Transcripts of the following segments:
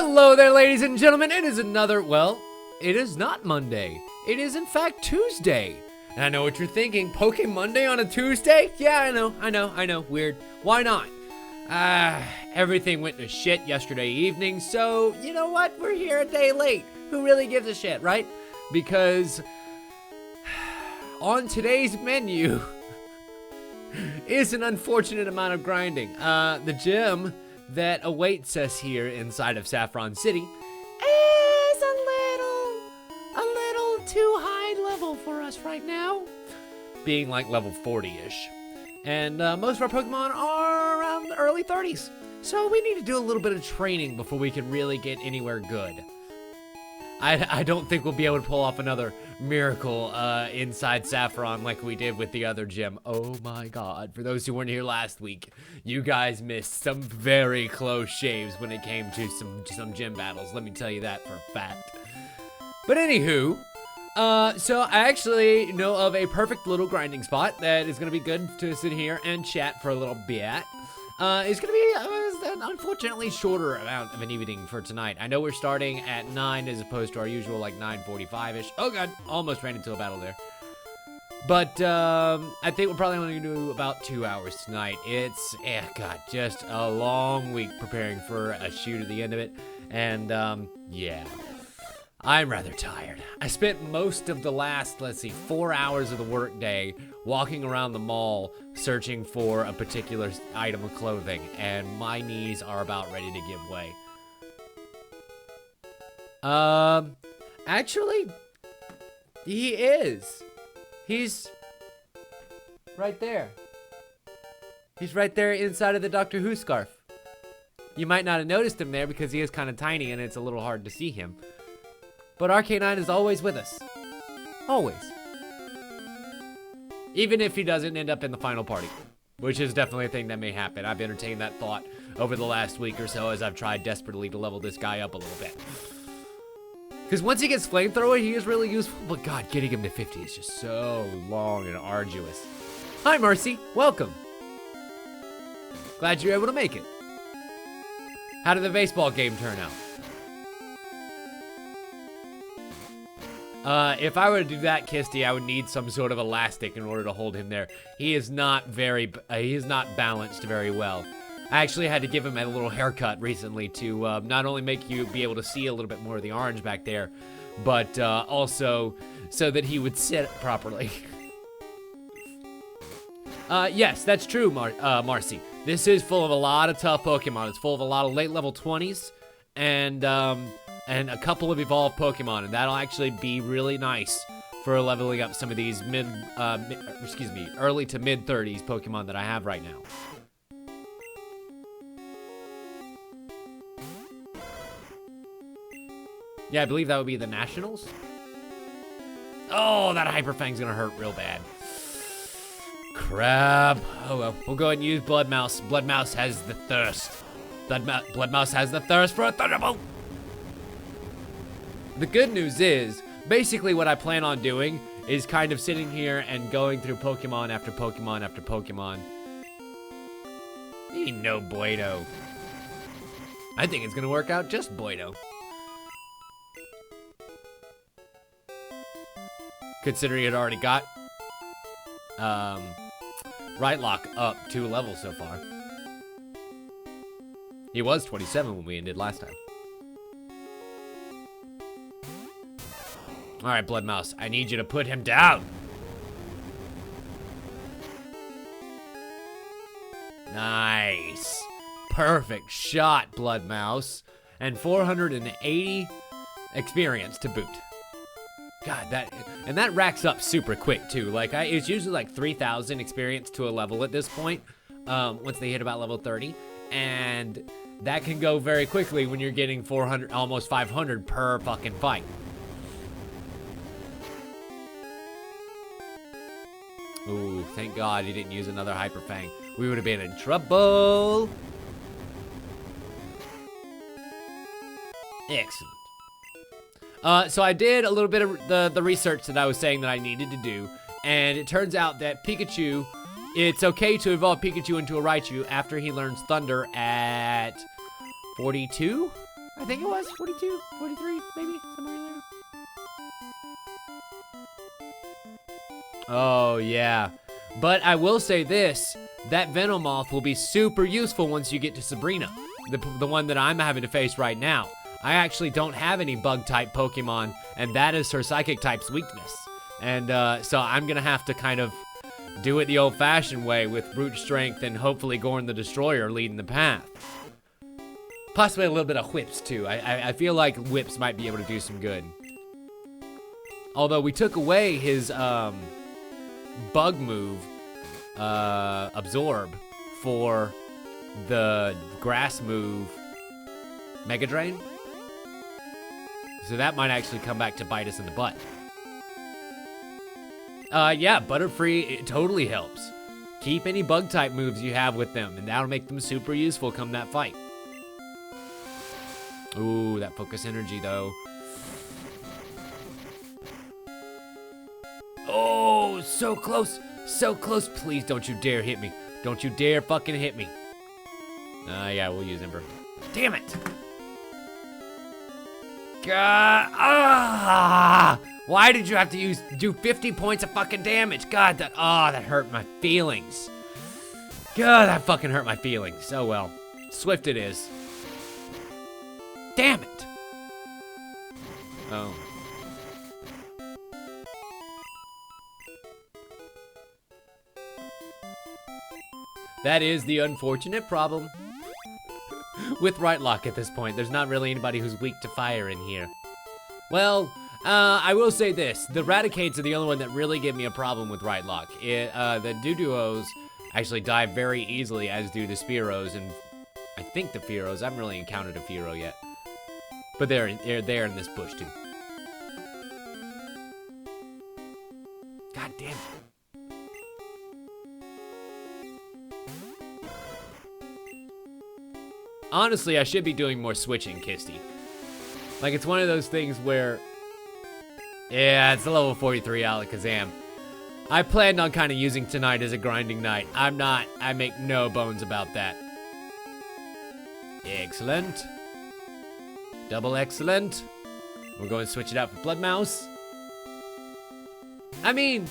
Hello there, ladies and gentlemen. It is it is not Monday. It is, in fact, Tuesday. And I know what you're thinking. Poke Monday on a Tuesday? Yeah, I know. Weird. Why not? Everything went to shit yesterday evening, so you know what? We're here a day late. Who really gives a shit, right? Because on today's menu is an unfortunate amount of grinding. The gym that awaits us here inside of Saffron City is a little too high level for us right now, being like level 40-ish. And most of our Pokemon are around the early 30s. So we need to do a little bit of training before we can really get anywhere good. I don't think we'll be able to pull off another miracle inside Saffron like we did with the other gym. Oh my god. For those who weren't here last week, you guys missed some very close shaves when it came to some gym battles. Let me tell you that for a fact. But anywho, so I actually know of a perfect little grinding spot that is going to be good to sit here and chat for a little bit. It's going to be an unfortunately shorter amount of an evening for tonight. I know we're starting at 9 as opposed to our usual like 9:45-ish. Oh god, almost ran into a battle there. But I think we're probably only going to do about 2 hours tonight. It's, just a long week preparing for a shoot at the end of it. And yeah. I'm rather tired. I spent most of the last, 4 hours of the workday walking around the mall searching for a particular item of clothing, and my knees are about ready to give way. Actually, he is. He's right there. He's right there inside of the Doctor Who scarf. You might not have noticed him there because he is kind of tiny and it's a little hard to see him. But RK9 is always with us. Always. Even if he doesn't end up in the final party. Which is definitely a thing that may happen. I've entertained that thought over the last week or so as I've tried desperately to level this guy up a little bit. Because once he gets Flamethrower, he is really useful. But god, getting him to 50 is just so long and arduous. Hi, Marcy. Welcome. Glad you were able to make it. How did the baseball game turn out? If I were to do that, Kisty, I would need some sort of elastic in order to hold him there. He is not balanced very well. I actually had to give him a little haircut recently to not only make you be able to see a little bit more of the orange back there, but also so that he would sit properly. Yes, that's true, Marcy. This is full of a lot of tough Pokemon. It's full of a lot of late level 20s and a couple of evolved Pokemon, and that'll actually be really nice for leveling up some of these early to mid 30s Pokemon that I have right now. Yeah, I believe that would be the Nationals. Oh, that Hyper Fang's gonna hurt real bad. Crap. Oh well, we'll go ahead and use Blood Mouse. Blood Mouse has the thirst. Blood Mouse has the thirst for a Thunderbolt. The good news is, basically what I plan on doing is kind of sitting here and going through Pokemon after Pokemon after Pokemon. Ain't no bueno. I think it's gonna work out just bueno. Considering it already got Rightlock up 2 levels so far. He was 27 when we ended last time. Alright, Blood Mouse, I need you to put him down. Nice. Perfect shot, Blood Mouse. And 480 experience to boot. God, that racks up super quick too. Like, it's usually like 3,000 experience to a level at this point, once they hit about level 30. And that can go very quickly when you're getting 400, almost 500 per fucking fight. Ooh, thank God he didn't use another Hyper Fang. We would have been in trouble. Excellent. So I did a little bit of the research that I was saying that I needed to do, and it turns out that Pikachu, it's okay to evolve Pikachu into a Raichu after he learns Thunder at 42, I think it was 42, 43, maybe, somewhere in there. Oh, yeah. But I will say this, that Venomoth will be super useful once you get to Sabrina, the one that I'm having to face right now. I actually don't have any bug-type Pokemon, and that is her Psychic-type's weakness. And so I'm gonna have to kind of do it the old-fashioned way with brute strength and hopefully Gorn the Destroyer leading the path. Possibly a little bit of whips too. I feel like whips might be able to do some good. Although we took away his bug move, absorb, for the grass move, Mega Drain. So that might actually come back to bite us in the butt. Yeah, Butterfree, it totally helps. Keep any bug-type moves you have with them, and that'll make them super useful come that fight. Ooh, that focus energy, though. Oh, so close. So close. Please don't you dare hit me. Don't you dare fucking hit me. Yeah, we'll use Ember. Damn it. God. Why did you have to do 50 points of fucking damage? God, that hurt my feelings. God, that fucking hurt my feelings. Oh well. Swift it is. Damn it. Oh. That is the unfortunate problem with Right Lock at this point. There's not really anybody who's weak to fire in here. Well, I will say this. The Raticates are the only one that really give me a problem with Right Lock. The Doduos actually die very easily, as do the Spearows, and I think the Fearows. I haven't really encountered a Fearo yet. But they're there in this bush, too. God damn it. Honestly, I should be doing more switching, Kisty. Like, it's one of those things where... Yeah, it's a level 43 Alakazam. I planned on kind of using tonight as a grinding night. I'm not. I make no bones about that. Excellent. Double excellent. We're going to switch it out for Bloodmouse. I mean,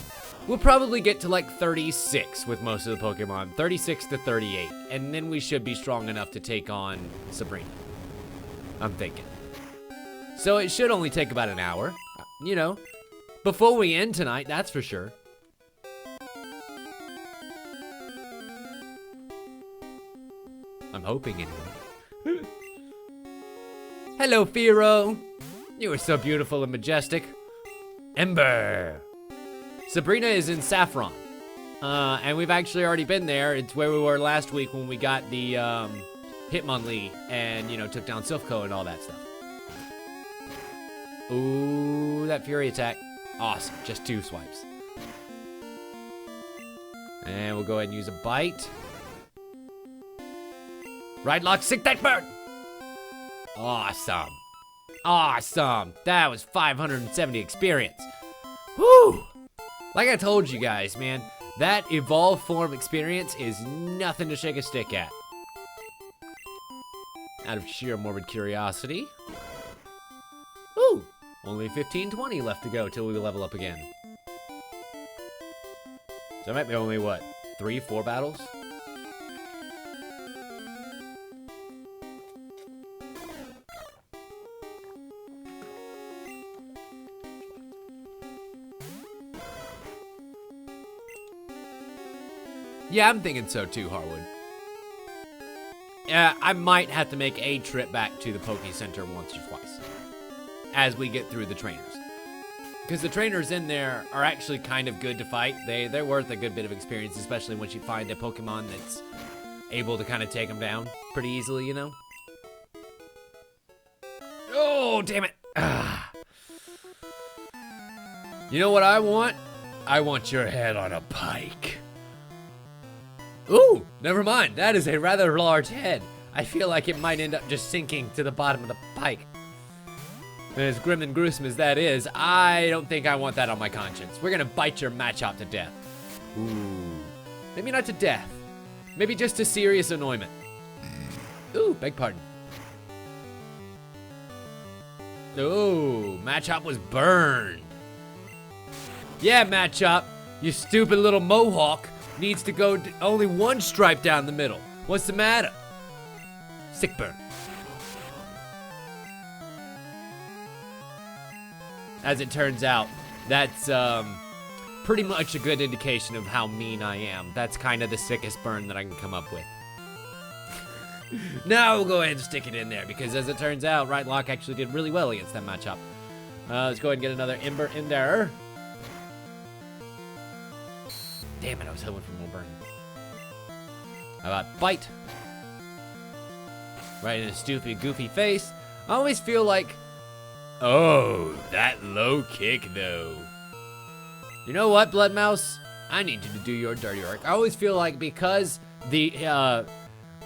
we'll probably get to like 36 with most of the Pokemon. 36 to 38. And then we should be strong enough to take on Sabrina. I'm thinking. So it should only take about an hour. You know, before we end tonight, that's for sure. I'm hoping anyway. Hello, Fearo. You are so beautiful and majestic. Ember. Sabrina is in Saffron. And we've actually already been there. It's where we were last week when we got the Hitmonlee and, you know, took down Silphco and all that stuff. Ooh, that Fury attack. Awesome. Just 2 swipes. And we'll go ahead and use a bite. Right Lock, sick that bird! Awesome. Awesome. That was 570 experience. Woo! Like I told you guys, man, that evolved form experience is nothing to shake a stick at. Out of sheer morbid curiosity. Ooh! Only 15-20 left to go till we level up again. So that might be only, what, 3-4 battles? Yeah, I'm thinking so too, Harwood. Yeah, I might have to make a trip back to the Poke Center once or twice as we get through the trainers. Because the trainers in there are actually kind of good to fight. They're worth a good bit of experience, especially once you find a Pokemon that's able to kind of take them down pretty easily, you know? Oh, damn it. Ah. You know what I want? I want your head on a pike. Ooh, never mind. That is a rather large head. I feel like it might end up just sinking to the bottom of the pike. And as grim and gruesome as that is, I don't think I want that on my conscience. We're gonna bite your Machop to death. Ooh. Maybe not to death. Maybe just to serious annoyment. Ooh, beg pardon. Oh, Machop was burned. Yeah, Machop, you stupid little mohawk needs to go only one stripe down the middle. What's the matter? Sick burn. As it turns out, that's pretty much a good indication of how mean I am. That's kind of the sickest burn that I can come up with. Now we'll go ahead and stick it in there, because as it turns out, Right Lock actually did really well against that Machop. Let's go ahead and get another Ember in there. Damn it, I was hoping for more burn. How about Bite? Right in his stupid, goofy face. I always feel like, oh, that low kick, though. You know what, Blood Mouse? I need you to do your dirty work. I always feel like because the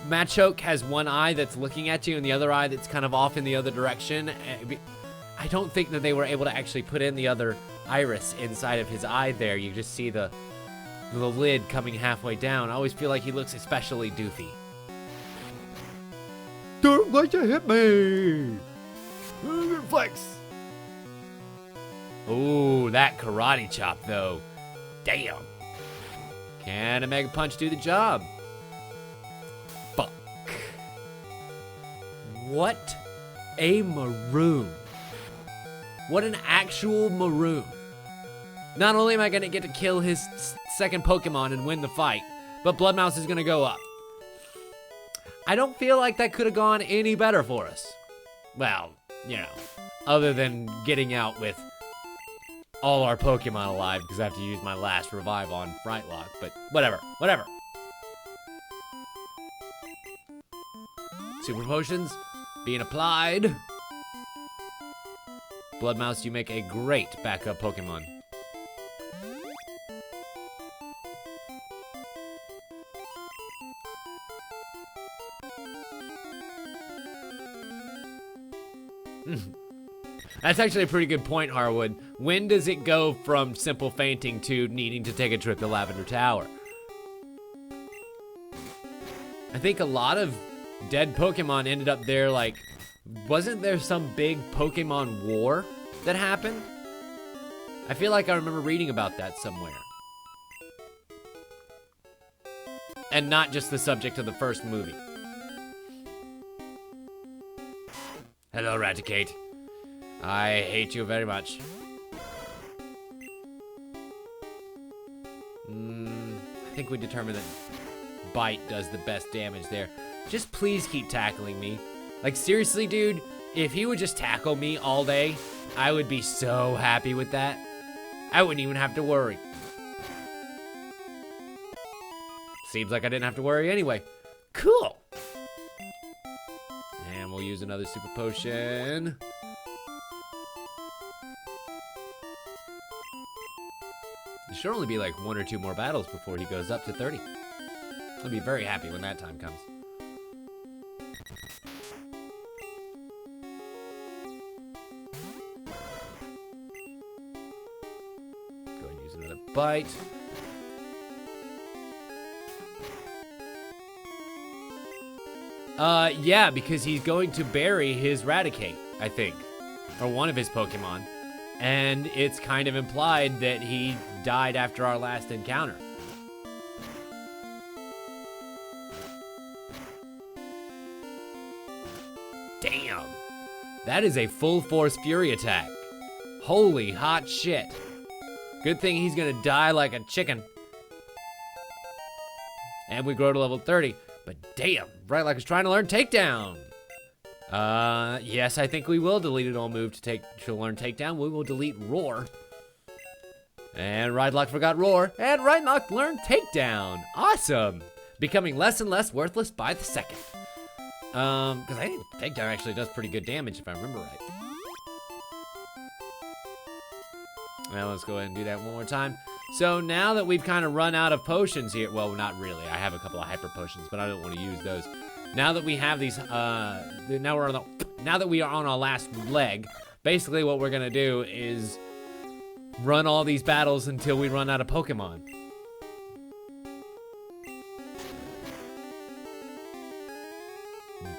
Machoke has one eye that's looking at you and the other eye that's kind of off in the other direction, I don't think that they were able to actually put in the other iris inside of his eye there. You just see the lid coming halfway down. I always feel like he looks especially doofy. Don't let you hit me! Flex! Ooh, that karate chop, though. Damn. Can a Mega Punch do the job? Fuck. What a maroon. What an actual maroon. Not only am I gonna get to kill his second Pokemon and win the fight, but Blood Mouse is gonna go up. I don't feel like that could have gone any better for us. Well, you know, other than getting out with all our Pokemon alive because I have to use my last revive on Brightlock, but whatever. Super Potions being applied. Blood Mouse, you make a great backup Pokemon. That's actually a pretty good point, Harwood. When does it go from simple fainting to needing to take a trip to Lavender Tower? I think a lot of dead Pokemon ended up there, like, wasn't there some big Pokemon war that happened? I feel like I remember reading about that somewhere. And not just the subject of the first movie. Hello, Raticate. I hate you very much. I think we determined that Bite does the best damage there. Just please keep tackling me. Like, seriously, dude, if he would just tackle me all day, I would be so happy with that. I wouldn't even have to worry. Seems like I didn't have to worry anyway. Cool. And we'll use another Super Potion. There should only be like 1 or 2 more battles before he goes up to 30. I'll be very happy when that time comes. Go ahead and use another Bite. Yeah, because he's going to bury his Raticate, I think. Or one of his Pokemon. And it's kind of implied that he died after our last encounter. Damn. That is a full force Fury attack. Holy hot shit. Good thing he's gonna die like a chicken. And we grow to level 30. But damn, Brightlock is trying to learn Takedown. Yes, I think we will delete an old move to learn Takedown. We will delete Roar. And Brightlock forgot Roar. And Brightlock learned Takedown. Awesome. Becoming less and less worthless by the second. Because I think Takedown actually does pretty good damage if I remember right. Now let's go ahead and do that one more time. So now that we've kind of run out of potions here, well, not really. I have a couple of hyper potions, but I don't want to use those. Now that we have these, now that we are on our last leg, basically what we're gonna do is run all these battles until we run out of Pokemon.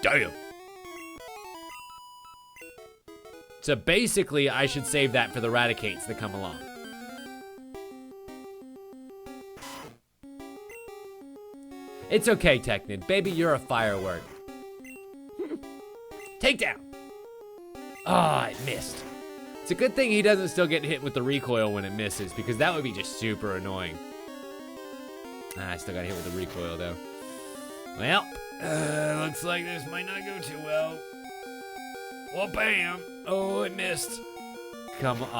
Damn. So basically, I should save that for the Raticates that come along. It's okay, Technid. Baby, you're a firework. Takedown. Ah, it missed. It's a good thing he doesn't still get hit with the recoil when it misses, because that would be just super annoying. I still got hit with the recoil, though. Well, looks like this might not go too well. Well, bam. Oh, it missed. Come on.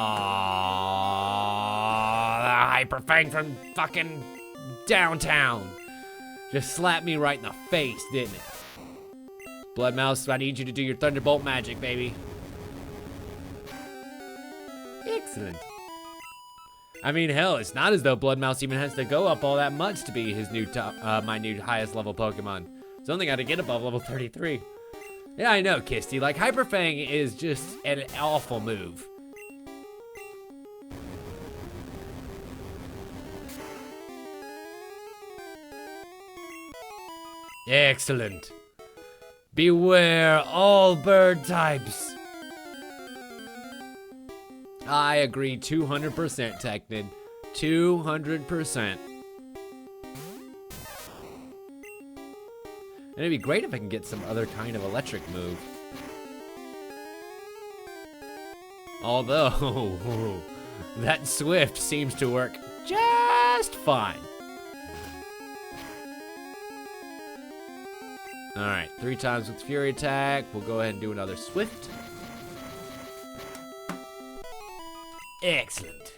The Hyper Fang from fucking downtown just slapped me right in the face, didn't it? Blood Mouse, I need you to do your Thunderbolt magic, baby. Excellent. I mean, hell, it's not as though Blood Mouse even has to go up all that much to be his new my new highest level Pokemon. It's only got to get above level 33. Yeah, I know, Kisty. Like, Hyper Fang is just an awful move. Excellent. Beware all bird types. I agree 200%, Technid. 200%. And it'd be great if I can get some other kind of electric move. Although, that Swift seems to work just fine. Alright, 3 times with Fury Attack. We'll go ahead and do another Swift. Excellent.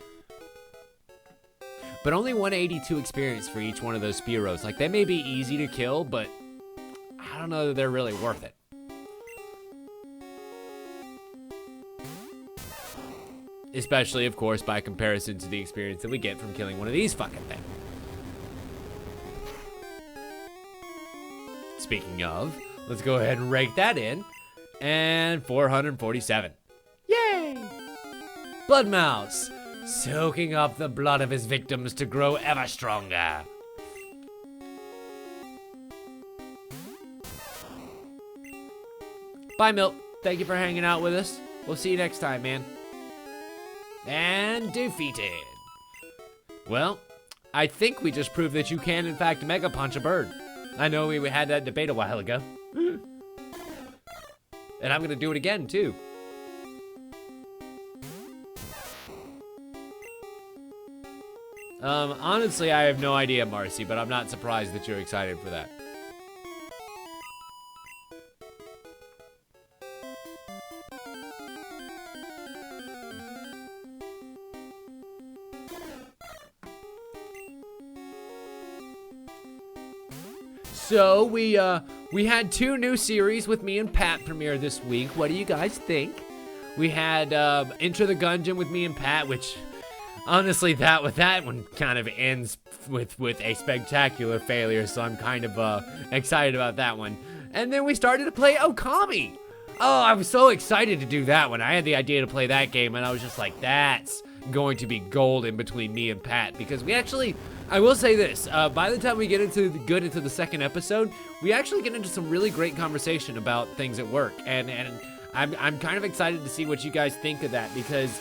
But only 182 experience for each one of those Spearows. Like, they may be easy to kill, but I don't know that they're really worth it. Especially, of course, by comparison to the experience that we get from killing one of these fucking things. Speaking of, let's go ahead and rake that in. And 447. Yay! Blood Mouse, soaking up the blood of his victims to grow ever stronger. Bye, Milk. Thank you for hanging out with us. We'll see you next time, man. And defeated. Well, I think we just proved that you can, in fact, Mega Punch a bird. I know we had that debate a while ago. And I'm gonna do it again, too. Honestly, I have no idea, Marcy, but I'm not surprised that you're excited for that. So we had 2 new series with me and Pat premiere this week. What do you guys think? We had Enter the Gungeon with me and Pat, which honestly that one kind of ends with a spectacular failure, so I'm kind of excited about that one. And then we started to play Okami. Oh, I was so excited to do that one. I had the idea to play that game, and I was just like, that's going to be golden between me and Pat, because we actually, I will say this, by the time we get into the second episode, we actually get into some really great conversation about things at work, and I'm kind of excited to see what you guys think of that, because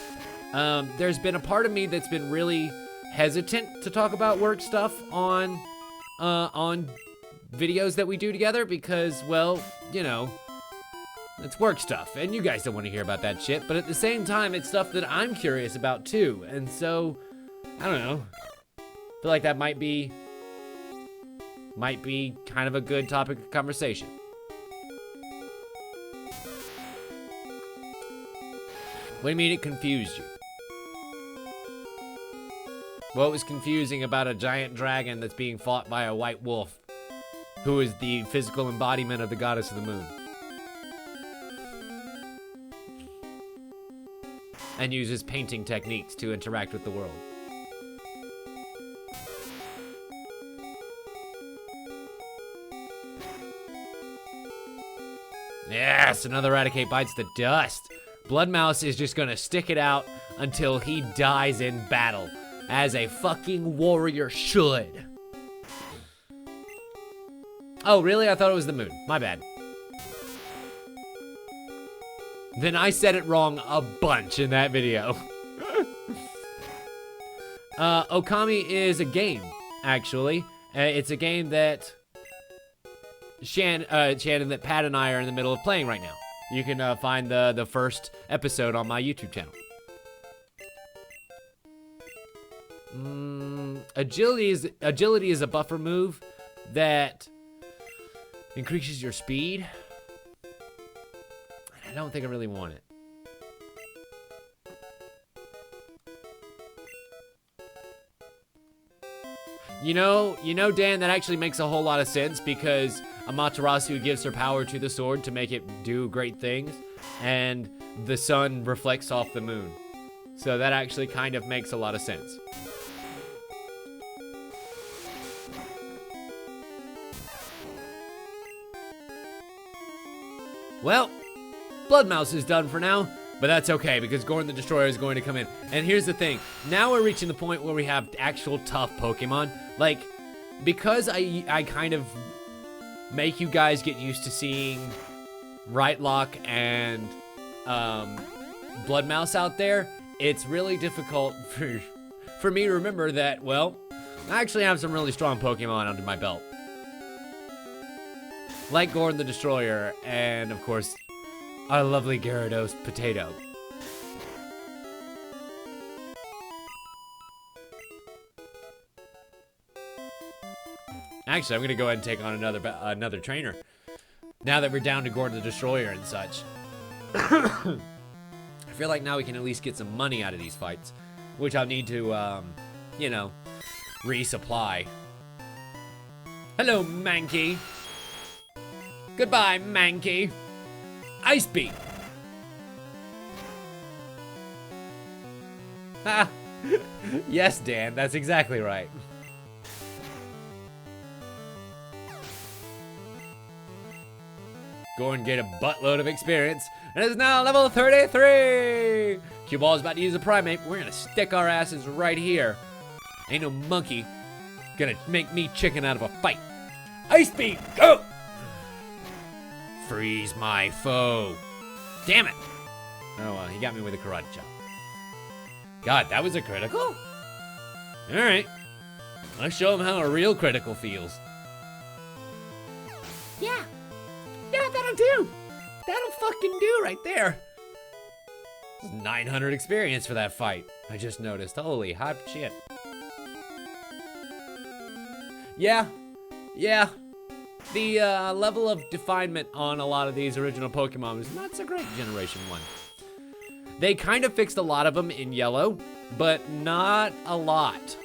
there's been a part of me that's been really hesitant to talk about work stuff on videos that we do together, because, well, you know, it's work stuff, and you guys don't want to hear about that shit, but at the same time, it's stuff that I'm curious about too, and so, I don't know, I feel like that might be kind of a good topic of conversation. What do you mean it confused you? What was confusing about a giant dragon that's being fought by a white wolf, who is the physical embodiment of the goddess of the moon? And uses painting techniques to interact with the world. Yes, another Eradicate bites the dust. Blood Mouse is just gonna stick it out until he dies in battle, as a fucking warrior should. Oh, really? I thought it was the moon. My bad. Then I said it wrong a bunch in that video. Okami is a game, actually. It's a game that Shannon, that Pat and I are in the middle of playing right now. You can find the first episode on my YouTube channel. Agility is a buffer move that increases your speed. I don't think I really want it. You know, Dan, that actually makes a whole lot of sense because Amaterasu gives her power to the sword to make it do great things, and the sun reflects off the moon. So that actually kind of makes a lot of sense. Well, Bloodmouse is done for now, but that's okay because Gordon the Destroyer is going to come in. And here's the thing, now we're reaching the point where we have actual tough Pokemon. Like, because I kind of make you guys get used to seeing Rightlock and Bloodmouse out there, it's really difficult for me to remember that, well, I actually have some really strong Pokemon under my belt. Like Gordon the Destroyer, and of course, our lovely Gyarados Potato. Actually, I'm gonna go ahead and take on another trainer. Now that we're down to Gordon the Destroyer and such. I feel like now we can at least get some money out of these fights, which I'll need to, you know, resupply. Hello, Mankey. Goodbye, Mankey. Ice Beam. Ha! Yes, Dan, that's exactly right. Go and get a buttload of experience. And it's now level 33! Cue Ball is about to use a Primate. We're gonna stick our asses right here. Ain't no monkey gonna make me chicken out of a fight. Ice Beam, go! Freeze my foe. Damn it! Oh well, he got me with a karate chop. God, that was a critical? Alright. Let's show him how a real critical feels. Yeah, that'll do. That'll fucking do right there. 900 experience for that fight. I just noticed. Holy hot shit. Yeah. The level of definement on a lot of these original Pokemon is not so great, Generation 1. They kind of fixed a lot of them in yellow, but not a lot.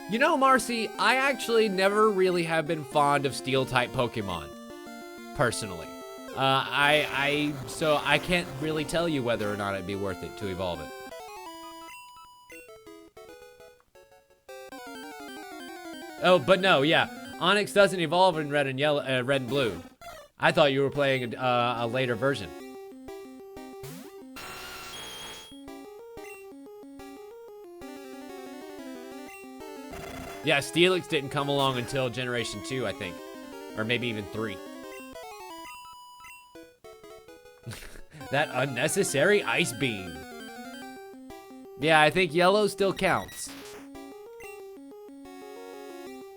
You know, Marcy, I actually never really have been fond of Steel-type Pokemon, personally. So I can't really tell you whether or not it'd be worth it to evolve it. Oh, but no, yeah, Onix doesn't evolve in red and yellow, red and blue. I thought you were playing a later version. Yeah, Steelix didn't come along until Generation 2, I think. Or maybe even 3. That unnecessary Ice Beam. Yeah, I think yellow still counts.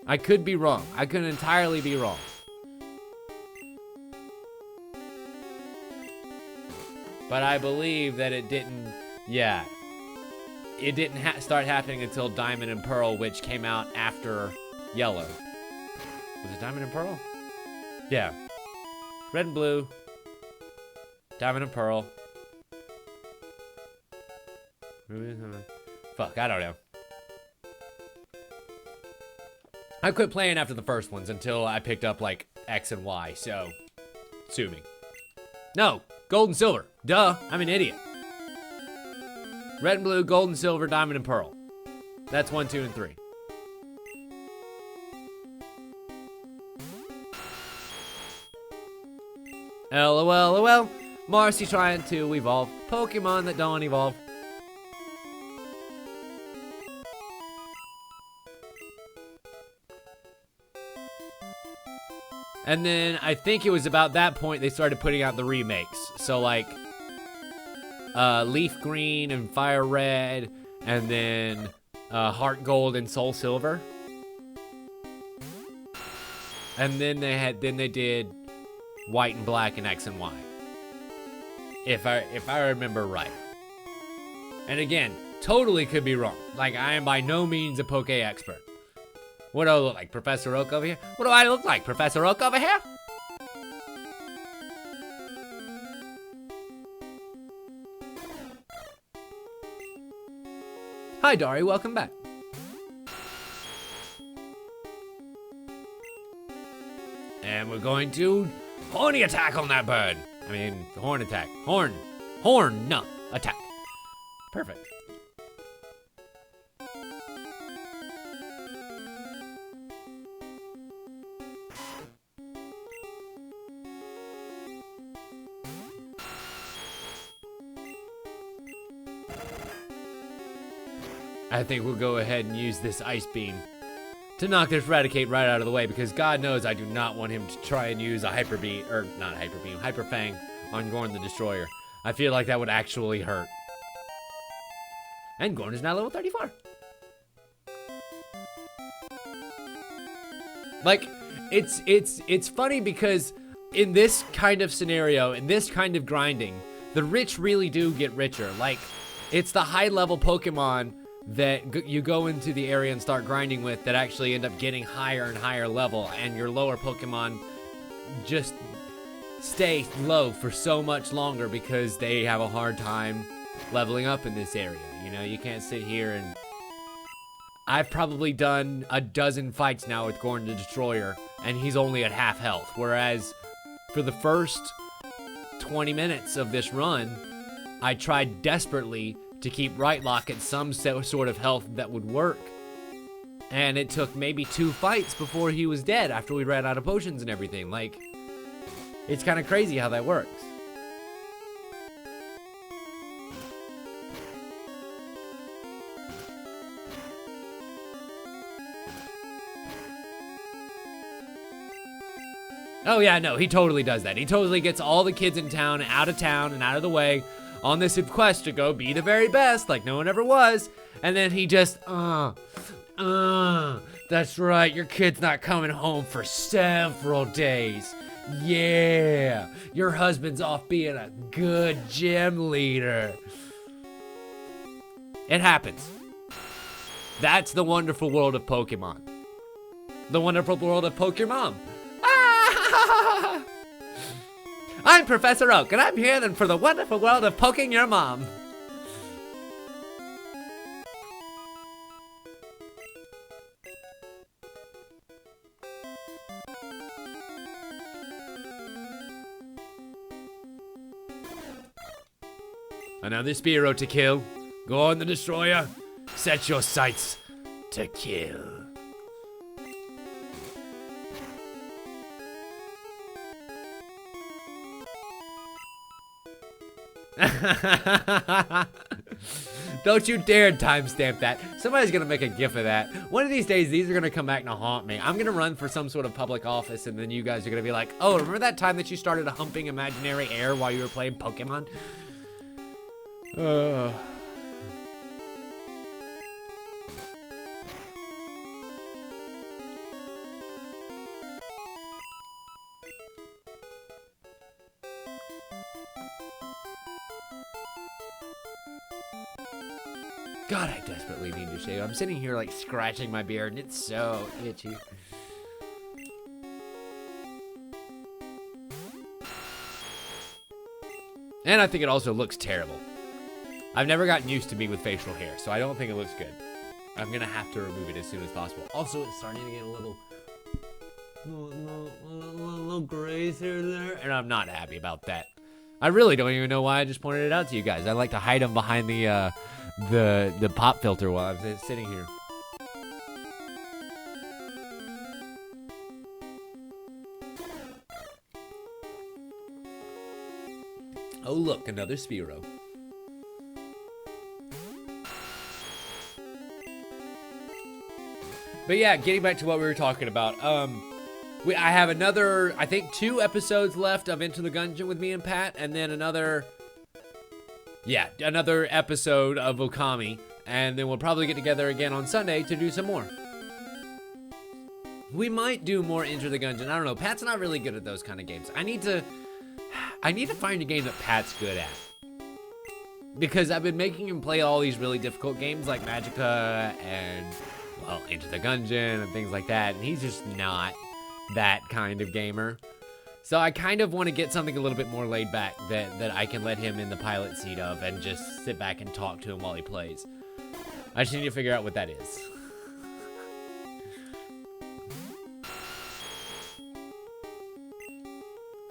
I could be wrong. I could entirely be wrong. But I believe that it didn't, yeah. It didn't start happening until Diamond and Pearl, which came out after Yellow. Was it Diamond and Pearl? Yeah. Red and Blue. Diamond and Pearl. Fuck, I don't know. I quit playing after the first ones until I picked up, like, X and Y, so sue me. No, Gold and Silver. Duh, I'm an idiot. Red and Blue, Gold and Silver, Diamond and Pearl. That's 1, 2, and 3. LOL. Marcy trying to evolve Pokemon that don't evolve. And then I think it was about that point they started putting out the remakes. So like Leaf Green and Fire Red, and then Heart Gold and Soul Silver. And then they did White and Black and X and Y. If I remember right. And again, totally could be wrong. Like, I am by no means a Poke expert. What do I look like, Professor Oak over here? What do I look like, Professor Oak over here? Hi, Dari, welcome back. And we're going to horny attack on that bird. I mean, horn attack. Horn, no, attack. Perfect. I think we'll go ahead and use this Ice Beam to knock this Raticate right out of the way, because God knows I do not want him to try and use a Hyper Beam, or not Hyper Beam, Hyper Fang on Gorn the Destroyer. I feel like that would actually hurt. And Gorn is now level 34. Like, it's funny because in this kind of scenario, in this kind of grinding, the rich really do get richer. Like, it's the high level Pokemon that you go into the area and start grinding with that actually end up getting higher and higher level, and your lower Pokemon just stay low for so much longer because they have a hard time leveling up in this area. You know, you can't sit here and... I've probably done a dozen fights now with Gorn the Destroyer, and he's only at half health, whereas for the first 20 minutes of this run, I tried desperately to keep Right Lock at some sort of health that would work. And it took maybe 2 fights before he was dead after we ran out of potions and everything. Like, it's kind of crazy how that works. Oh yeah, no, he totally does that. He totally gets all the kids in town out of the way on this quest to go be the very best, like no one ever was. And then he just, that's right, your kid's not coming home for several days. Yeah, your husband's off being a good gym leader. It happens. That's the wonderful world of Pokemon. The wonderful world of Pokemon. I'm Professor Oak, and I'm here for the wonderful world of poking your mom. Another Spearow to kill. Gorn the Destroyer, set your sights to kill. Don't you dare timestamp that. Somebody's gonna make a gif of that. One of these days, these are gonna come back to haunt me. I'm gonna run for some sort of public office, and then you guys are gonna be like, oh, remember that time that you started humping imaginary air while you were playing Pokemon? God, I desperately need to shave. I'm sitting here like scratching my beard and it's so itchy. And I think it also looks terrible. I've never gotten used to me with facial hair, so I don't think it looks good. I'm gonna have to remove it as soon as possible. Also, it's starting to get a little gray through there, and I'm not happy about that. I really don't even know why I just pointed it out to you guys. I like to hide them behind the pop filter while I'm sitting here. Oh look, another Spearow. But yeah, getting back to what we were talking about, I have another, I think 2 episodes left of Into the Gungeon with me and Pat, and then another episode of Okami, and then we'll probably get together again on Sunday to do some more. We might do more Into the Gungeon. I don't know. Pat's not really good at those kind of games. I need to find a game that Pat's good at. Because I've been making him play all these really difficult games like Magicka and, well, Into the Gungeon and things like that, and he's just not that kind of gamer. So I kind of want to get something a little bit more laid back that I can let him in the pilot seat of and just sit back and talk to him while he plays. I just need to figure out what that is.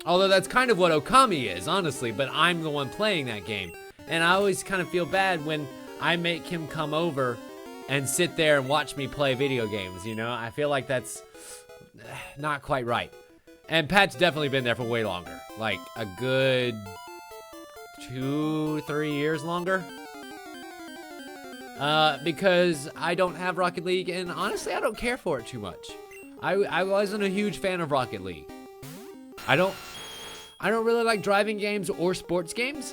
Although that's kind of what Okami is, honestly, but I'm the one playing that game. And I always kind of feel bad when I make him come over and sit there and watch me play video games, you know? I feel like that's not quite right. And Pat's definitely been there for way longer. Like a good 2-3 years longer. Because I don't have Rocket League, and honestly, I don't care for it too much. I wasn't a huge fan of Rocket League. I don't really like driving games or sports games.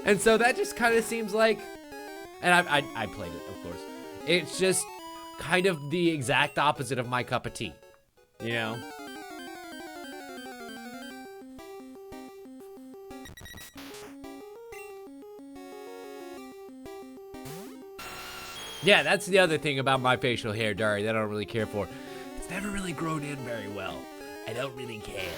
And so that just kind of seems like, and I played it, of course. It's just kind of the exact opposite of my cup of tea, you know? Yeah, that's the other thing about my facial hair, Dari, that I don't really care for. It's never really grown in very well. I don't really care.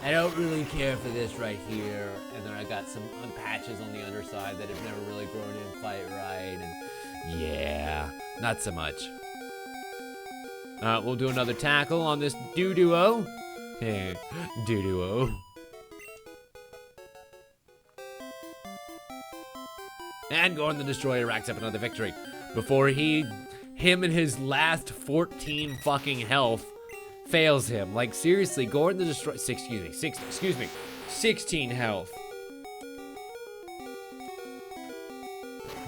I don't really care for this right here. And then I got some patches on the underside that have never really grown in quite right. And yeah, not so much. We'll do another tackle on this doo-doo-o. Doo-doo-o. And Gorn the Destroyer racks up another victory before him and his last 14 fucking health fails him. Like, seriously, Gorn the Destroyer, 16 health.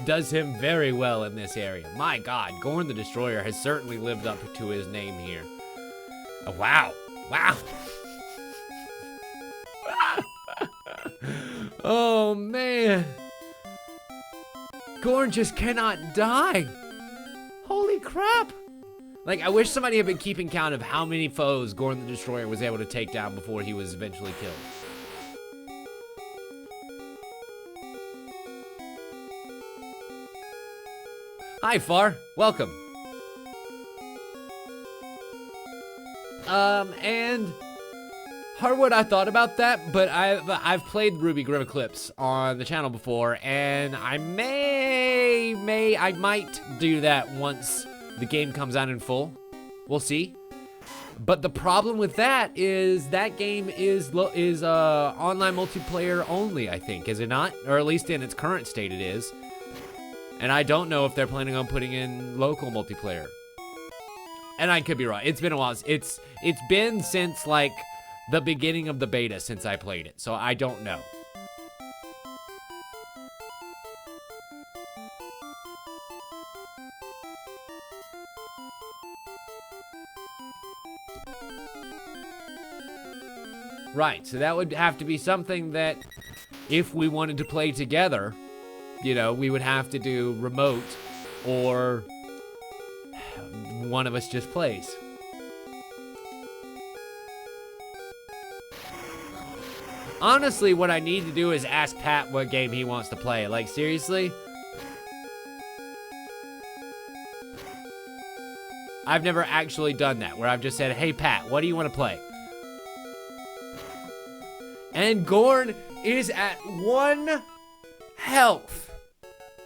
Does him very well in this area. My God, Gorn the Destroyer has certainly lived up to his name here. Oh, wow. Wow. Oh, man. Gorn just cannot die. Holy crap. Like, I wish somebody had been keeping count of how many foes Gorn the Destroyer was able to take down before he was eventually killed. Hi, Far. Welcome. And Harwood, I thought about that, but I've played Ruby Grim Eclipse on the channel before, and I might do that once the game comes out in full. We'll see. But the problem with that is that game is online multiplayer only, I think, is it not? Or at least in its current state it is. And I don't know if they're planning on putting in local multiplayer. And I could be wrong. It's been a while. It's been since like the beginning of the beta since I played it, so I don't know. Right, so that would have to be something that if we wanted to play together, you know, we would have to do remote, or one of us just plays. Honestly, what I need to do is ask Pat what game he wants to play. Like, seriously? I've never actually done that, where I've just said, hey, Pat, what do you want to play? And Gorn is at 1 health.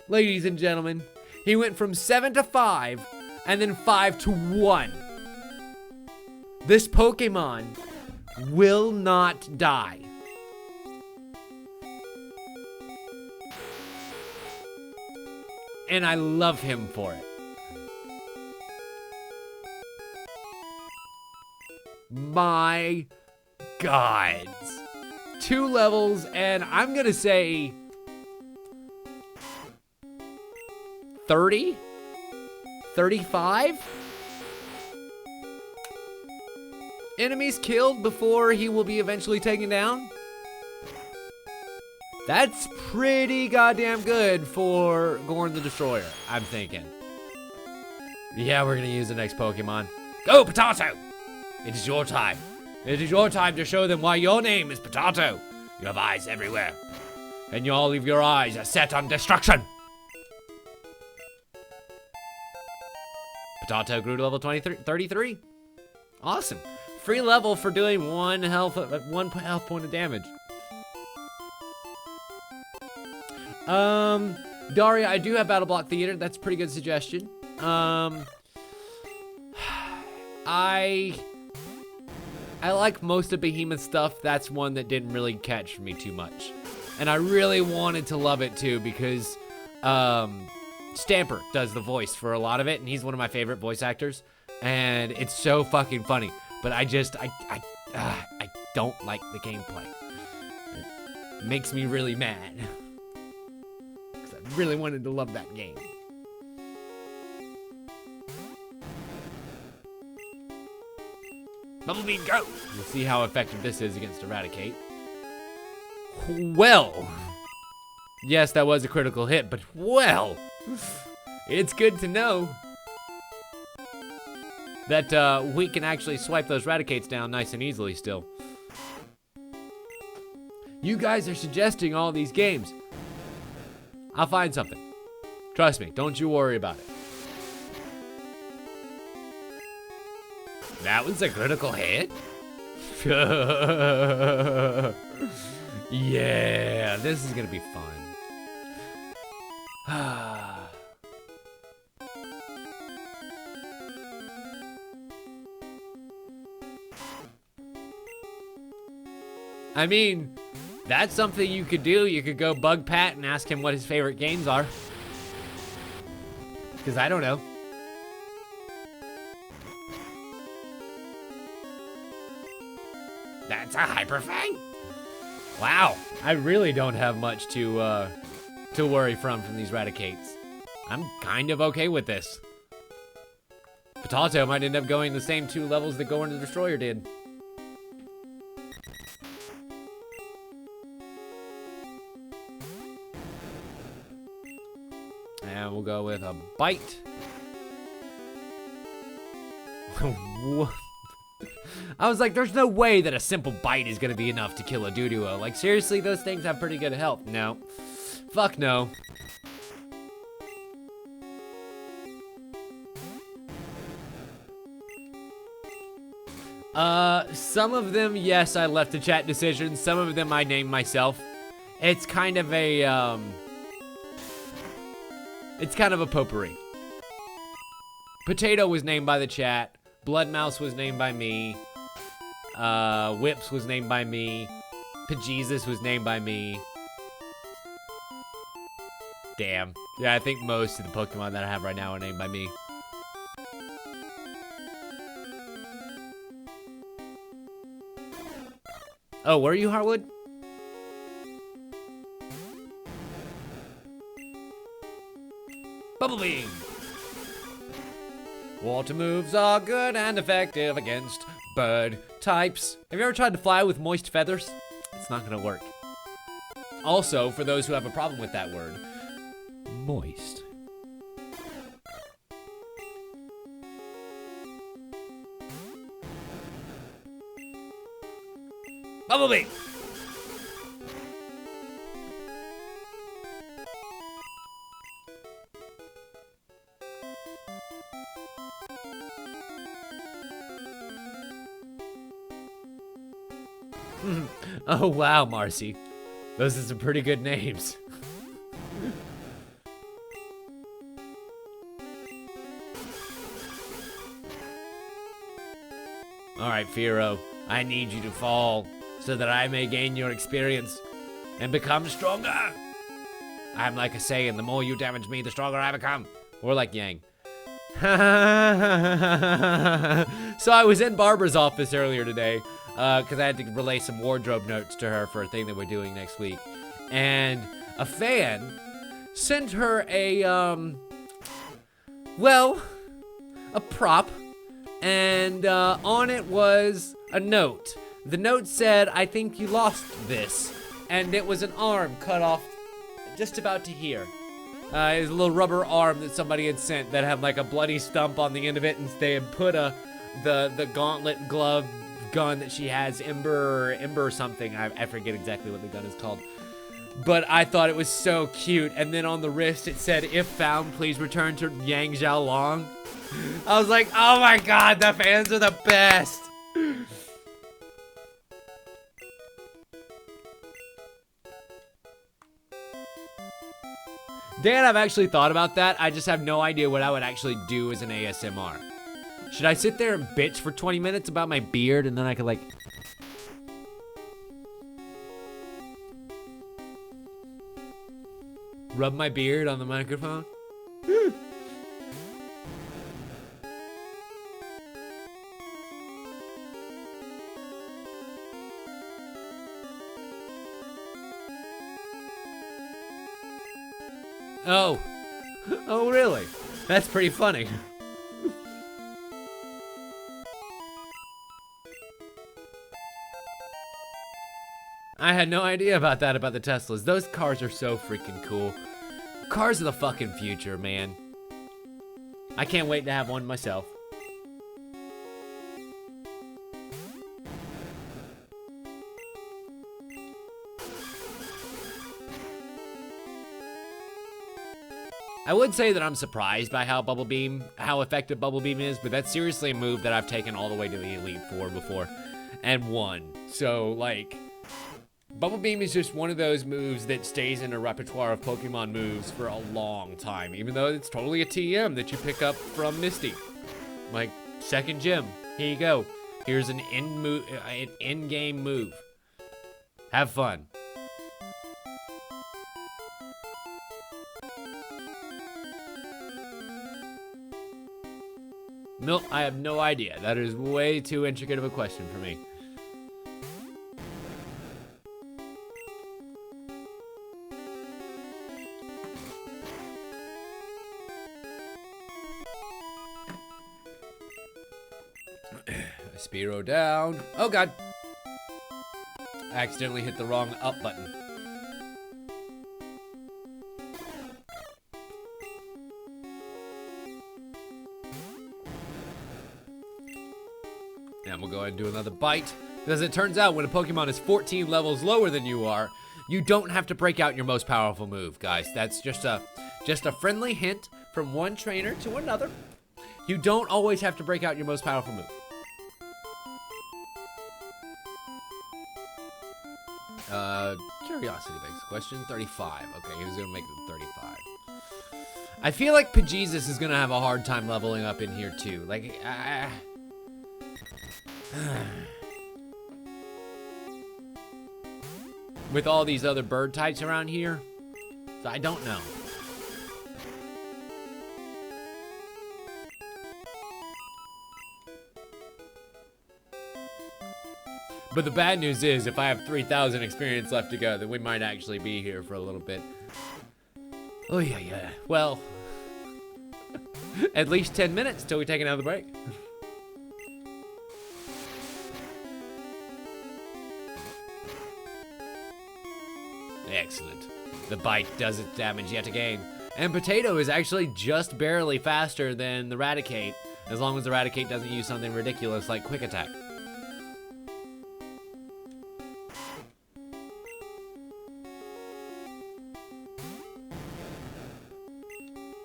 Ladies and gentlemen, he went from 7 to 5, and then 5 to 1. This Pokemon will not die. And I love him for it. My gods. 2 levels, and I'm gonna say 30? 35? enemies killed before he will be eventually taken down. That's pretty goddamn good for Gorn the Destroyer, I'm thinking. Yeah, we're gonna use the next Pokemon. Go, Potato! It is your time. It is your time to show them why your name is Potato. You have eyes everywhere. And all of your eyes are set on destruction. Potato grew to level 33. Awesome. Free level for doing one health point of damage. Daria, I do have Battle Block Theater. That's a pretty good suggestion. I like most of Behemoth stuff. That's one that didn't really catch me too much. And I really wanted to love it too because Stamper does the voice for a lot of it, and he's one of my favorite voice actors. And it's so fucking funny. But I don't like the gameplay. It makes me really mad. Because I really wanted to love that game. Bumblebee, go! We'll see how effective this is against Eradicate. Well. Yes, that was a critical hit, but well. It's good to know that we can actually swipe those Raticates down nice and easily still. You guys are suggesting all these games. I'll find something. Trust me, don't you worry about it. That was a critical hit? Yeah, this is gonna be fun. I mean, that's something you could do. You could go bug Pat and ask him what his favorite games are. Because I don't know. That's a Hyper Fang? Wow, I really don't have much to worry from these Raticates. I'm kind of okay with this. Potato might end up going the same 2 levels that Gorn the Destroyer did. And we'll go with a bite. I was like, there's no way that a simple bite is gonna be enough to kill a Doduo. Like, seriously, those things have pretty good health. No. Fuck no. Some of them, yes, I left to chat decisions. Some of them I named myself. It's kind of a, it's kind of a potpourri. Potato was named by the chat. Blood Mouse was named by me. Whips was named by me. Pajesus was named by me. Damn. Yeah, I think most of the Pokemon that I have right now are named by me. Oh, were you, Harwood? Bumblebee! Water moves are good and effective against bird types. Have you ever tried to fly with moist feathers? It's not gonna work. Also, for those who have a problem with that word, moist. Bumblebee! Oh wow, Marcy. Those are some pretty good names. Alright, Firo. I need you to fall so that I may gain your experience and become stronger. I'm like a saying, the more you damage me, the stronger I become. Or like Yang. So I was in Barbara's office earlier today because I had to relay some wardrobe notes to her for a thing that we're doing next week. And a fan sent her a, well, a prop and on it was a note. The note said, "I think you lost this," and it was an arm cut off just about to here. It was a little rubber arm that somebody had sent that had like a bloody stump on the end of it, and they had put the gauntlet glove gun that she has, Ember or something. I forget exactly what the gun is called. But I thought it was so cute. And then on the wrist it said, "If found, please return to Yang Xiaolong." I was like, oh my god, the fans are the best. Dan, I've actually thought about that. I just have no idea what I would actually do as an ASMR. Should I sit there and bitch for 20 minutes about my beard and then I could like... rub my beard on the microphone? Oh. Oh, really? That's pretty funny. I had no idea about that, about the Teslas. Those cars are so freaking cool. Cars are the fucking future, man. I can't wait to have one myself. I would say that I'm surprised by how effective Bubble Beam is, but that's seriously a move that I've taken all the way to the Elite Four before and won. So, like, Bubble Beam is just one of those moves that stays in a repertoire of Pokemon moves for a long time, even though it's totally a TM that you pick up from Misty. Like, second gym, here you go. Here's an in-game move. Have fun. No, I have no idea. That is way too intricate of a question for me. Spearow down. Oh god. I accidentally hit the wrong up button. And we'll go ahead and do another bite. Because it turns out when a Pokemon is 14 levels lower than you are, you don't have to break out your most powerful move, guys. That's just a friendly hint from one trainer to another. You don't always have to break out your most powerful move. Curiosity begs the question. 35. Okay, he was gonna make it 35. I feel like Pajesus is gonna have a hard time leveling up in here too. Like, with all these other bird types around here, so I don't know. But the bad news is, if I have 3,000 experience left to go, then we might actually be here for a little bit. Oh yeah. Well, at least 10 minutes till we take another break. Excellent. The bite does its damage yet again. And Potato is actually just barely faster than the Raticate, as long as the Raticate doesn't use something ridiculous like Quick Attack.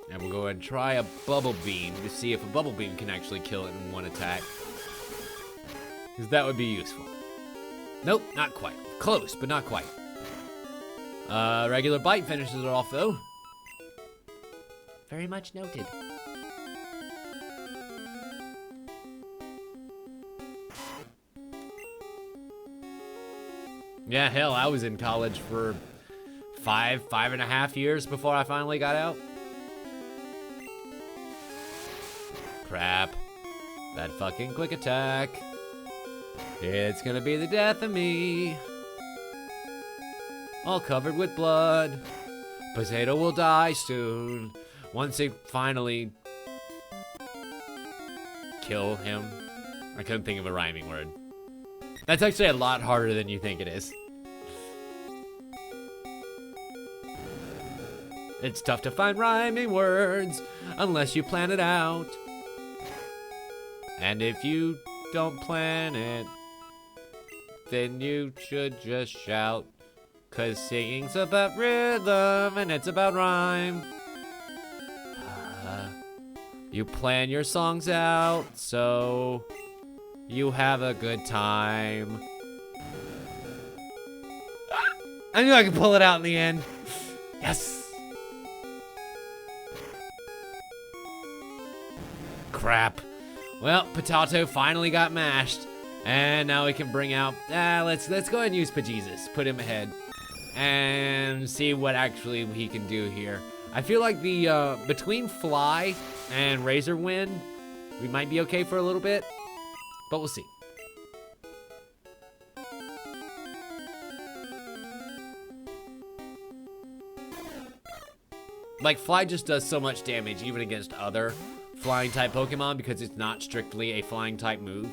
And we'll go ahead and try a Bubble Beam to see if a Bubble Beam can actually kill it in one attack. Because that would be useful. Nope, not quite. Close, but not quite. Regular bite finishes it off, though. Very much noted. Yeah, hell, I was in college for five and a half years before I finally got out. Crap. That fucking Quick Attack. It's gonna be the death of me. All covered with blood. Potato will die soon. Once it finally kill him. I couldn't think of a rhyming word. That's actually a lot harder than you think it is. It's tough to find rhyming words unless you plan it out. And if you don't plan it, then you should just shout. 'Cause singing's about rhythm and it's about rhyme. You plan your songs out so you have a good time. I knew I could pull it out in the end. Yes. Crap. Well, Potato finally got mashed, and now we can bring out. Let's go ahead and use Pajesus. Put him ahead, and see what actually he can do here. I feel like the between Fly and Razor Wind, we might be okay for a little bit, but we'll see. Like, Fly just does so much damage, even against other flying type Pokemon, because it's not strictly a flying type move,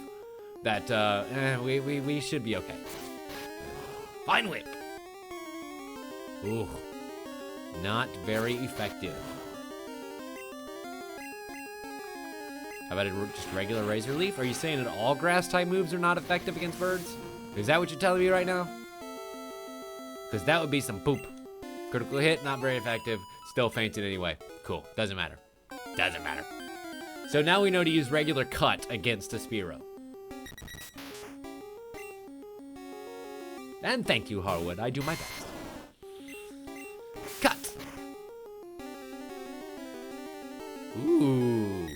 that we should be okay. Vine Whip. Ooh, not very effective. How about just regular Razor Leaf? Are you saying that all grass type moves are not effective against birds? Is that what you're telling me right now? Because that would be some poop. Critical hit, not very effective. Still fainted anyway. Cool, doesn't matter. Doesn't matter. So now we know to use regular Cut against a Spearow. And thank you, Harwood. I do my best. Cut. Ooh.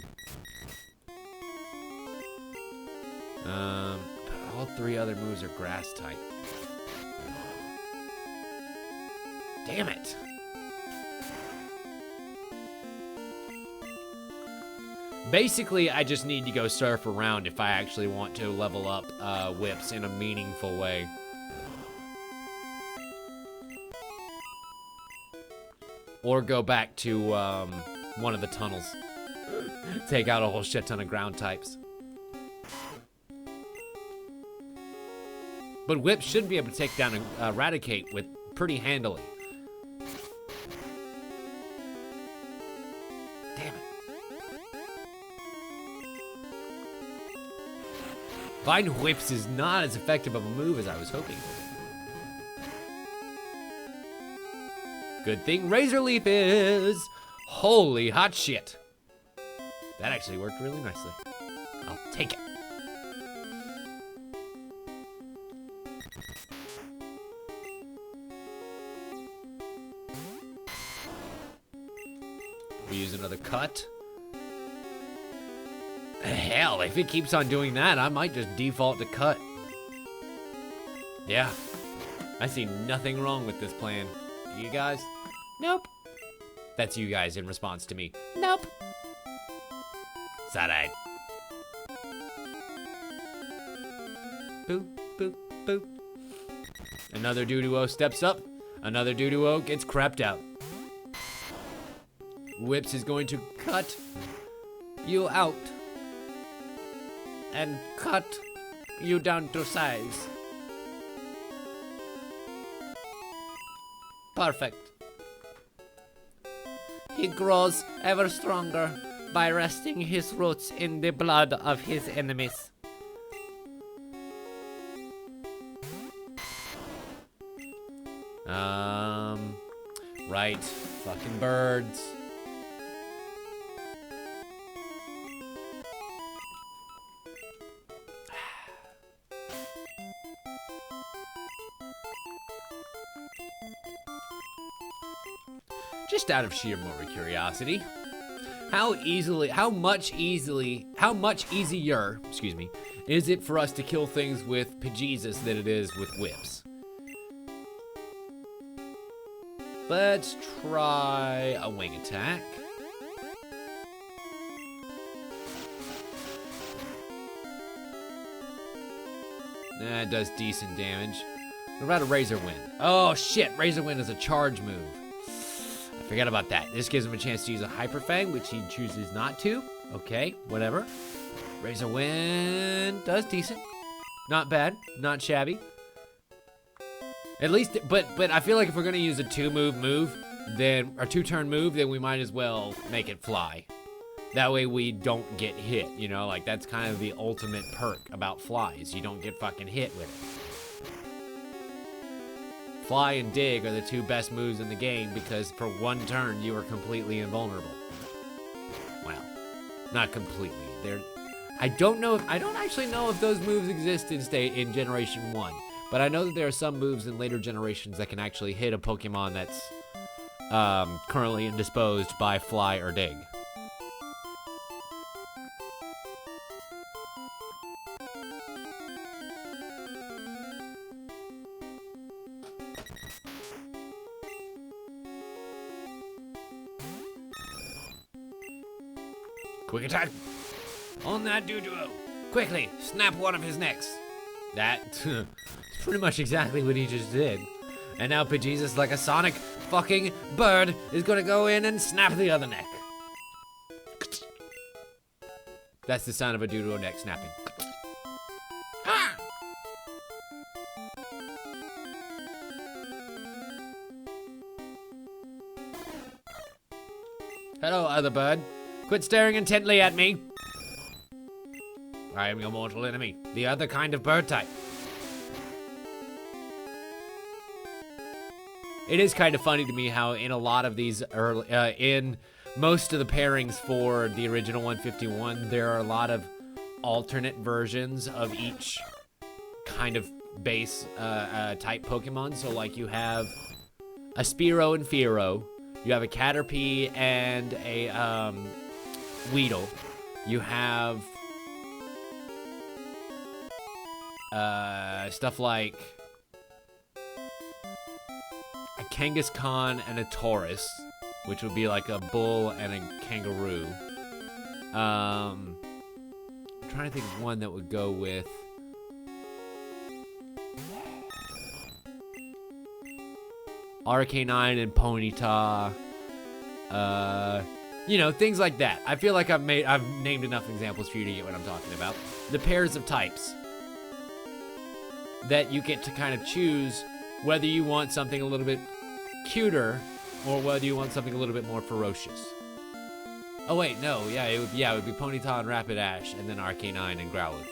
All three other moves are grass type. Damn it. Basically, I just need to go surf around if I actually want to level up whips in a meaningful way. Or go back to one of the tunnels. Take out a whole shit ton of ground types. But whips should be able to take down and Eradicate with pretty handily. Damn it. Vine Whips is not as effective of a move as I was hoping. Good thing Razor Leaf is. Holy hot shit. That actually worked really nicely. I'll take it. We use another Cut. Hell, if it keeps on doing that, I might just default to Cut. Yeah. I see nothing wrong with this plan. Do you guys? Nope. That's you guys in response to me. Nope. Side-eyed. Boop, boop, boop. Another Doduo steps up. Another Doduo gets crapped out. Whips is going to cut you out. And cut you down to size. Perfect. He grows ever stronger by resting his roots in the blood of his enemies. Right. Fucking birds. Just out of sheer morbid curiosity, how much easier, excuse me, is it for us to kill things with Pajesus than it is with whips? Let's try a wing attack. That does decent damage. What about a Razor Wind? Oh shit, Razor Wind is a charge move. I forgot about that. This gives him a chance to use a Hyper Fang, which he chooses not to. Okay, whatever. Razor Wind does decent. Not bad, not shabby. At least, but I feel like if we're gonna use a two-turn move, then we might as well make it fly. That way we don't get hit, you know? Like, that's kind of the ultimate perk about flies. You don't get fucking hit with it. Fly and dig are the two best moves in the game because for one turn, you are completely invulnerable. Well, not completely. I don't actually know if those moves exist in Generation 1. But I know that there are some moves in later generations that can actually hit a Pokemon that's currently indisposed by Fly or Dig. Quick attack! On that Doduo! Quickly, snap one of his necks! That's pretty much exactly what he just did. And now Pidgeys, like a sonic fucking bird, is gonna go in and snap the other neck. That's the sound of a Doduo neck snapping. Ah! Hello, other bird. Quit staring intently at me. I am your mortal enemy, the other kind of bird type. It is kind of funny to me how in a lot of these in most of the pairings for the original 151, there are a lot of alternate versions of each kind of base type Pokemon. So like you have a Spearow and Fearow, you have a Caterpie and a Weedle, you have stuff like a Kangaskhan and a Taurus, which would be like a bull and a kangaroo. I'm trying to think of one that would go with Arcanine and Ponyta. You know, things like that. I feel like I've named enough examples for you to get what I'm talking about. The pairs of types that you get to kind of choose whether you want something a little bit cuter or whether you want something a little bit more ferocious. Oh wait, no, it would be Ponyta and Rapidash, and then Arcanine and Growlithe.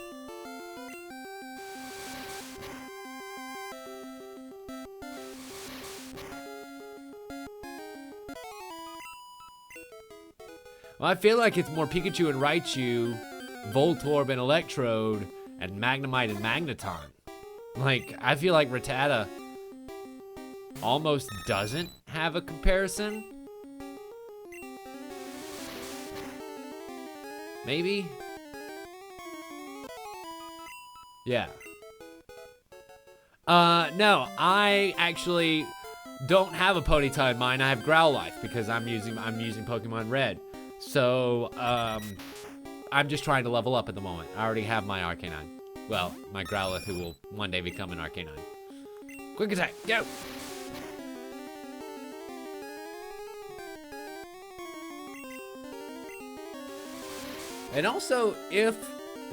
Well, I feel like it's more Pikachu and Raichu, Voltorb and Electrode, and Magnemite and Magneton. Like, I feel like Rattata almost doesn't have a comparison. Maybe? Yeah. No, I actually don't have a Ponyta in mine. I have Growlithe because I'm using Pokemon Red. So, I'm just trying to level up at the moment. I already have my Arcanine. Well, my Growlithe, who will one day become an Arcanine. Quick attack, go! And also, if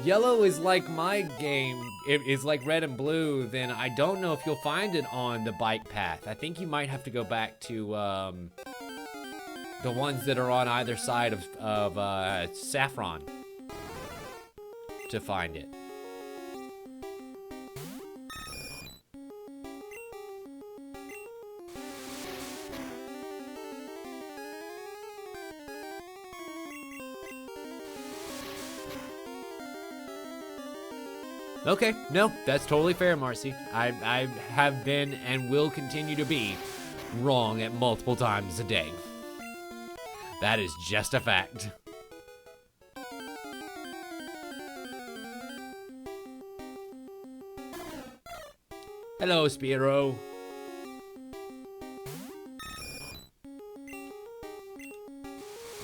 yellow is like my game, is like red and blue, then I don't know if you'll find it on the bike path. I think you might have to go back to the ones that are on either side of Saffron to find it. Okay, no, that's totally fair, Marcy. I have been and will continue to be wrong at multiple times a day. That is just a fact. Hello, Spearow.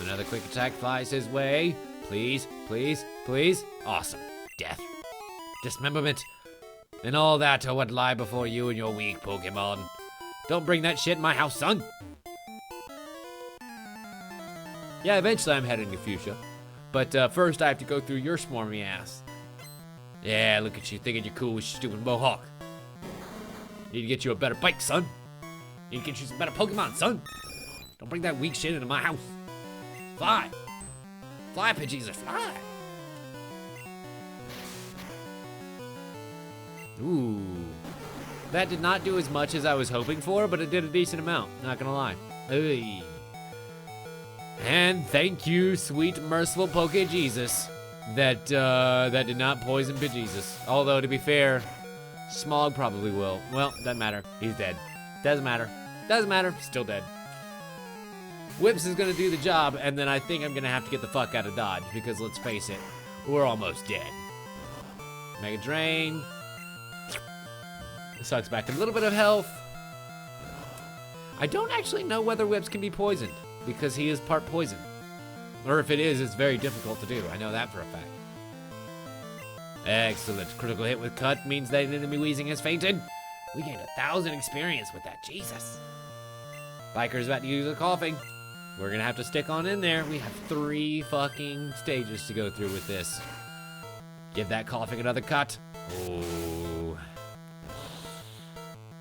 Another quick attack flies his way. Please, please, please. Awesome. Death. Dismemberment, and all that are what lie before you and your weak Pokemon. Don't bring that shit in my house, son. Yeah, eventually I'm heading to Fuchsia. But first, I have to go through your smarmy ass. Yeah, look at you thinking you're cool with your stupid mohawk. Need to get you a better bike, son. Need to get you some better Pokemon, son. Don't bring that weak shit into my house. Fly. Fly, Pidgeys, fly. Ooh. That did not do as much as I was hoping for, but it did a decent amount, not gonna lie. Oy. And thank you, sweet, merciful Poke-Jesus, that did not poison Pidgeys. Although, to be fair, Smog probably will. Well, doesn't matter. He's dead. Doesn't matter. Doesn't matter. Still dead. Whips is gonna do the job, and then I think I'm gonna have to get the fuck out of Dodge, because let's face it, we're almost dead. Mega Drain. Sucks back a little bit of health. I don't actually know whether Whips can be poisoned, because he is part poison. Or if it is, it's very difficult to do. I know that for a fact. Excellent. Critical hit with Cut means that an enemy wheezing has fainted. We gained 1,000 experience with that. Jesus. Biker's about to use a coughing. We're gonna have to stick on in there. We have 3 fucking stages to go through with this. Give that coughing another cut. Oh.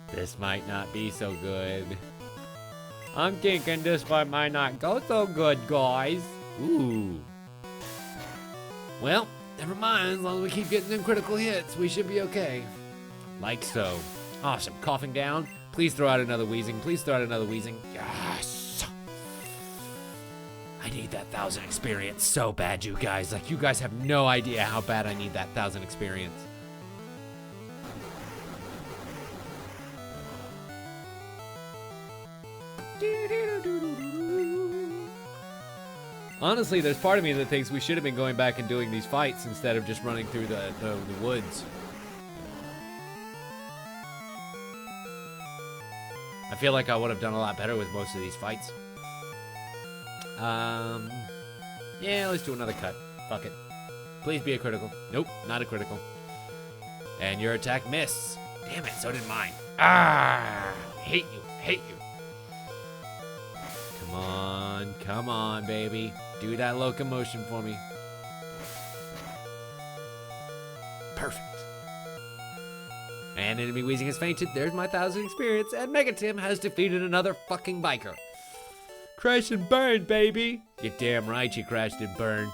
This might not be so good. I'm thinking this one might not go so good, guys. Ooh. Well, never mind. As long as we keep getting them critical hits, we should be okay. Like so. Awesome. Coughing down. Please throw out another wheezing. Please throw out another wheezing. Yes. I need that 1,000 experience so bad, you guys. Like, you guys have no idea how bad I need that 1,000 experience. Honestly, there's part of me that thinks we should have been going back and doing these fights instead of just running through the woods. I feel like I would have done a lot better with most of these fights. Yeah, let's do another cut. Fuck it. Please be a critical. Nope, not a critical. And your attack missed. Damn it, so did mine. Ah, hate you, hate you. Come on, baby. Do that locomotion for me. Perfect. And enemy wheezing has fainted. There's my 1,000 experience. And Mega Tim has defeated another fucking biker. Crash and burn, baby. You're damn right you crashed and burned.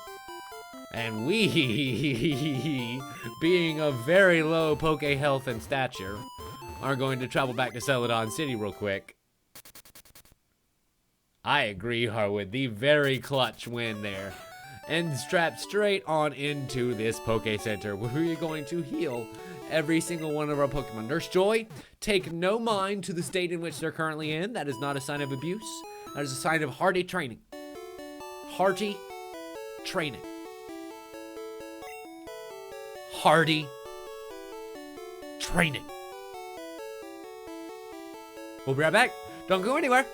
And we, being of very low Poke health and stature, are going to travel back to Celadon City real quick. I agree, Harwood. The very clutch win there. And strap straight on into this Poke Center, where we're going to heal every single one of our Pokemon. Nurse Joy, take no mind to the state in which they're currently in. That is not a sign of abuse. That is a sign of hearty training. Hearty training. Hearty training. We'll be right back. Don't go anywhere.